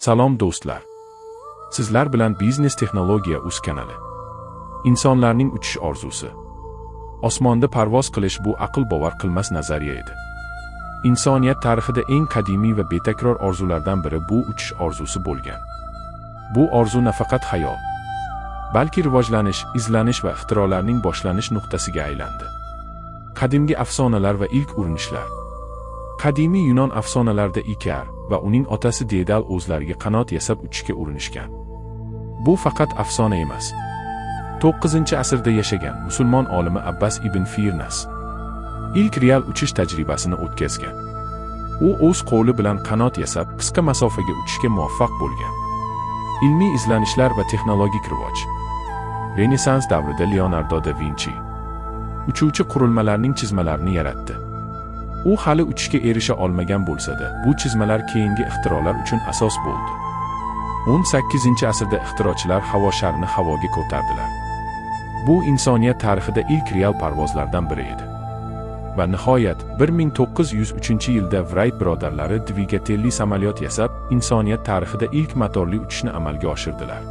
Salom do'stlar. Sizlar bilan Biznes Texnologiya Uz kanali. İnsonlarning uchish orzusi. Osmonda parvoz qilish bu aql bovar qilmas nazariya edi. İnsoniyat tarixida eng qadimiy va betakror orzulardan biri bu uchish orzusi bo'lgan. Bu orzu nafaqat hayol, balki rivojlanish, izlanish va ixtirolarning boshlanish nuqtasiga aylandi. Qadimgi afsonalar va ilk urinishlar. Qadimiy Yunon afsonalarida Ikar va uning otasi Dedal o'zlariga qanot yasab uchishga urinishgan. Bu faqat afsona emas. 9-asrda yashagan musulmon olimi Abbas ibn Firnas ilk real uchish tajribasini o'tkazgan. U o'z qo'li bilan qanot yasab qisqa masofaga uchishga muvaffaq bo'lgan. Ilmiy izlanishlar va texnologik rivoj. Renessans davrida Leonardo da Vinci uchuvchi qurilmalarning chizmalarini yaratdi. U hali uchishga erisha olmagan bo'lsa-da, bu chizmalar keyingi ixtirolar uchun asos bo'ldi. 18-asrda ixtirochilar havo sharini havoga ko'tardilar. Bu insoniyat tarixida ilk real parvozlardan biri edi. Va nihoyat 1903-yilda Wright birodarlari dvigatelli samolyot yasab, insoniyat tarixida ilk motorli uchishni amalga oshirdilar.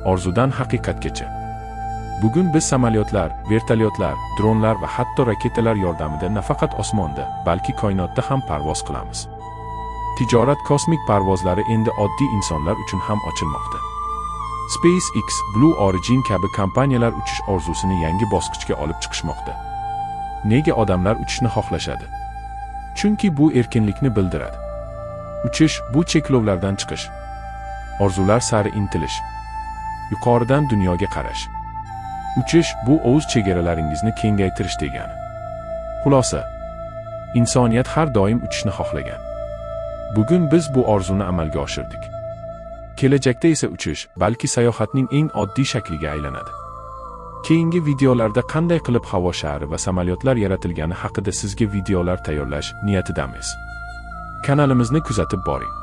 Orzudan haqiqatgacha. Bugun biz samolyotlar, vertolyotlar, dronlar va hatto raketalar yordamida nafaqat osmonda, balki koinotda ham parvoz qilamiz. Tijorat kosmik parvozlari endi oddiy insonlar uchun ham ochilmoqda. SpaceX, Blue Origin kabi kompaniyalar uchish orzusini yangi bosqichga olib chiqishmoqda. Nega odamlar uchishni xohlashadi? Chunki bu erkinlikni bildiradi. Uchish bu cheklovlardan chiqish. Orzular sari intilish. Yuqoridan dunyoga qarash. Uchish bu o'z chegaralaringizni kengaytirish degani. Xulosa: insoniyat har doim uchishni xohlagan. Bugun biz bu orzuni amalga oshirdik. Kelajakda esa uchish balki sayohatning eng oddiy shakliga aylanadi. Keyingi videolarda qanday qilib havo shari va samolyotlar yaratilgani haqida sizga videolar tayyorlash niyatidamiz. Kanalimizni kuzatib boring.